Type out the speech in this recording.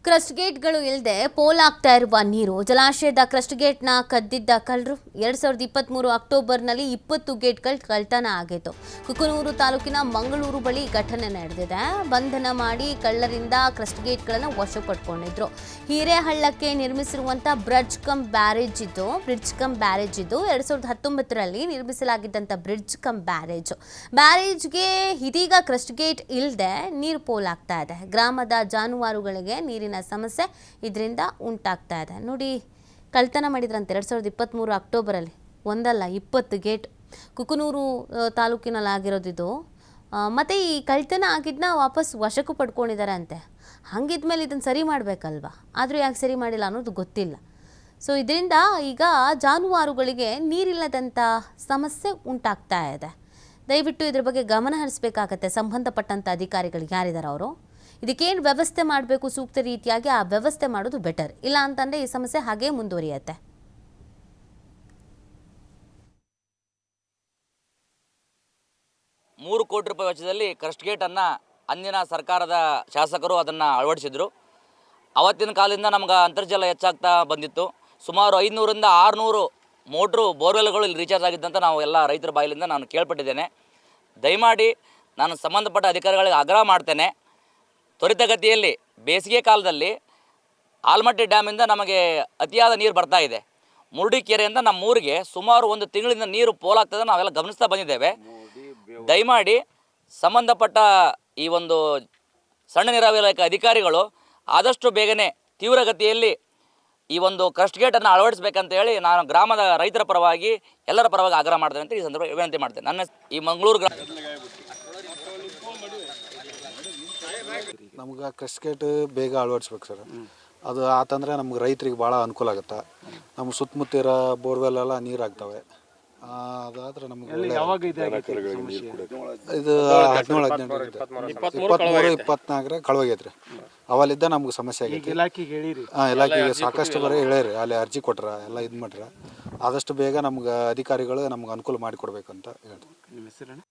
Crust ಗೇಟ್ಗಳು ಇಲ್ಲದೆ ಪೋಲಾಗ್ತಾ ಇರುವ ನೀರು ಜಲಾಶಯದ ಕ್ರಸ್ಟ್ ಗೇಟ್ನ ಕದ್ದಿದ್ದ ಕಳ್ಳರು 2023 ಅಕ್ಟೋಬರ್ನಲ್ಲಿ 20 ಗೇಟ್ಗಳು ಕಳ್ತನ ಆಗಿತ್ತು. ಕುಕನೂರು ತಾಲೂಕಿನ ಮಂಗಳೂರು ಬಳಿ ಘಟನೆ ನಡೆದಿದೆ. ಬಂಧನ ಮಾಡಿ ಕಳ್ಳರಿಂದ ಕ್ರಸ್ಟ್ ಗೇಟ್ಗಳನ್ನು ವಶಪಡಿಸಿಕೊಂಡಿದ್ರು. ಹಿರೇಹಳ್ಳಕ್ಕೆ ನಿರ್ಮಿಸಿರುವಂಥ ಬ್ರಿಡ್ಜ್ ಕಮ್ ಬ್ಯಾರೇಜ್ ಇದು 2019ರಲ್ಲಿ ನಿರ್ಮಿಸಲಾಗಿದ್ದಂಥ ಬ್ರಿಡ್ಜ್ ಕಮ್ ಬ್ಯಾರೇಜ್ಗೆ ಇದೀಗ ಕ್ರಸ್ಟ್ ಗೇಟ್ ಇಲ್ಲದೆ ನೀರು ಪೋಲಾಗ್ತಾ ಇದೆ. ಗ್ರಾಮದ ಜಾನುವಾರುಗಳಿಗೆ ನೀರಿನ ಸಮಸ್ಯೆ ಇದರಿಂದ ಉಂಟಾಗ್ತಾ ಇದೆ. ನೋಡಿ, ಕಳ್ತನ ಮಾಡಿದ್ರಂತೆ 2023 ಅಕ್ಟೋಬರಲ್ಲಿ ಒಂದಲ್ಲ 20 ಗೇಟ್ ಕುಕನೂರು ತಾಲೂಕಿನಲ್ಲಿ ಆಗಿರೋದಿದು. ಮತ್ತು ಈ ಕಳ್ತನ ಆಗಿದ್ದನ್ನ ವಾಪಸ್ ವಶಕ್ಕೂ ಪಡ್ಕೊಂಡಿದ್ದಾರೆ ಅಂತೆ. ಹಂಗಿದ್ಮೇಲೆ ಇದನ್ನು ಸರಿ ಮಾಡಬೇಕಲ್ವಾ? ಆದರೂ ಯಾಕೆ ಸರಿ ಮಾಡಿಲ್ಲ ಅನ್ನೋದು ಗೊತ್ತಿಲ್ಲ. ಸೊ ಇದರಿಂದ ಈಗ ಜಾನುವಾರುಗಳಿಗೆ ನೀರಿಲ್ಲದಂಥ ಸಮಸ್ಯೆ ಉಂಟಾಗ್ತಾ ಇದೆ. ದಯವಿಟ್ಟು ಇದ್ರ ಬಗ್ಗೆ ಗಮನ ಹರಿಸಬೇಕಾಗತ್ತೆ ಸಂಬಂಧಪಟ್ಟಂಥ ಅಧಿಕಾರಿಗಳು ಯಾರಿದ್ದಾರೆ ಅವರು. ಇದಕ್ಕೇನು ವ್ಯವಸ್ಥೆ ಮಾಡಬೇಕು ಸೂಕ್ತ ರೀತಿಯಾಗಿ ಆ ವ್ಯವಸ್ಥೆ ಮಾಡೋದು ಬೆಟರ್. ಇಲ್ಲ ಅಂತಂದರೆ ಈ ಸಮಸ್ಯೆ ಹಾಗೇ ಮುಂದುವರಿಯುತ್ತೆ. ₹3 ಕೋಟಿ ವೆಚ್ಚದಲ್ಲಿ ಕ್ರಸ್ಟ್ ಗೇಟನ್ನು ಅಂದಿನ ಸರ್ಕಾರದ ಶಾಸಕರು ಅದನ್ನು ಅಳವಡಿಸಿದರು. ಅವತ್ತಿನ ಕಾಲದಿಂದ ನಮ್ಗೆ ಅಂತರ್ಜಲ ಹೆಚ್ಚಾಗ್ತಾ ಬಂದಿತ್ತು. ಸುಮಾರು 500ರಿಂದ 600 ಮೋಟ್ರು ಬೋರ್ವೆಲ್ಗಳು ಇಲ್ಲಿ ರೀಚಾರ್ಜ್ ಆಗಿದ್ದಂತ ನಾವು ಎಲ್ಲ ರೈತರ ಬಾಯಿಲಿಂದ ನಾನು ಕೇಳ್ಪಟ್ಟಿದ್ದೇನೆ. ದಯಮಾಡಿ ನಾನು ಸಂಬಂಧಪಟ್ಟ ಅಧಿಕಾರಿಗಳಿಗೆ ಆಗ್ರಹ ಮಾಡ್ತೇನೆ, ತ್ವರಿತಗತಿಯಲ್ಲಿ ಬೇಸಿಗೆ ಕಾಲದಲ್ಲಿ ಆಲ್ಮಟ್ಟಿ ಡ್ಯಾಮಿಂದ ನಮಗೆ ಅತಿಯಾದ ನೀರು ಬರ್ತಾ ಇದೆ. ಮುರುಡಿಕೆರೆಯಿಂದ ನಮ್ಮ ಊರಿಗೆ ಸುಮಾರು 1 ತಿಂಗಳಿಂದ ನೀರು ಪೋಲಾಗ್ತದೆ, ನಾವೆಲ್ಲ ಗಮನಿಸ್ತಾ ಬಂದಿದ್ದೇವೆ. ದಯಮಾಡಿ ಸಂಬಂಧಪಟ್ಟ ಈ ಒಂದು ಸಣ್ಣ ನೀರಾವರಿ ಇಲಾಖೆ ಅಧಿಕಾರಿಗಳು ಆದಷ್ಟು ಬೇಗನೆ ತೀವ್ರಗತಿಯಲ್ಲಿ ಈ ಒಂದು ಕ್ರಸ್ಟ್ ಗೇಟನ್ನು ಅಳವಡಿಸಬೇಕಂತ ಹೇಳಿ ನಾನು ಗ್ರಾಮದ ರೈತರ ಪರವಾಗಿ ಎಲ್ಲರ ಪರವಾಗಿ ಆಗ್ರಹ ಮಾಡ್ತೇನೆ ಅಂತ ಈ ಸಂದರ್ಭ ವಿನಂತಿ ಮಾಡ್ತೇನೆ. ನನ್ನ ಈ ಮಂಗಳೂರು ನಮ್ಗೆ ಕ್ರಸ್ಟ್ ಗೇಟ್ ಬೇಗ ಅಳವಡಿಸ್ಬೇಕು ಸರ್. ಅದು ಆತಂದರೆ ನಮ್ಗೆ ರೈತರಿಗೆ ಭಾಳ ಅನುಕೂಲ ಆಗುತ್ತೆ. ನಮ್ಮ ಸುತ್ತಮುತ್ತಿರೋ ಬೋರ್ವೆಲ್ ಎಲ್ಲ ನೀರು ಆಗ್ತವೆ. ಅದಾದ್ರೆ ನಮ್ಗೆ ಇದು 17-18 ಕಳುವಾಗೈತ್ರಿ. ಅವಲ್ಲಿದ್ದ ನಮ್ಗೆ ಸಮಸ್ಯೆ ಆಗೈತಿ. ಇಲಾಖೆಗೆ ಸಾಕಷ್ಟು ಬರೀ ಹೇಳ್ಯಾರಿ, ಅಲ್ಲಿ ಅರ್ಜಿ ಕೊಟ್ರ ಎಲ್ಲ ಇದು ಮಾಡ್ರ. ಆದಷ್ಟು ಬೇಗ ನಮ್ಗೆ ಅಧಿಕಾರಿಗಳು ನಮ್ಗೆ ಅನುಕೂಲ ಮಾಡಿಕೊಡ್ಬೇಕಂತ ಹೇಳ್ತೀನಿ.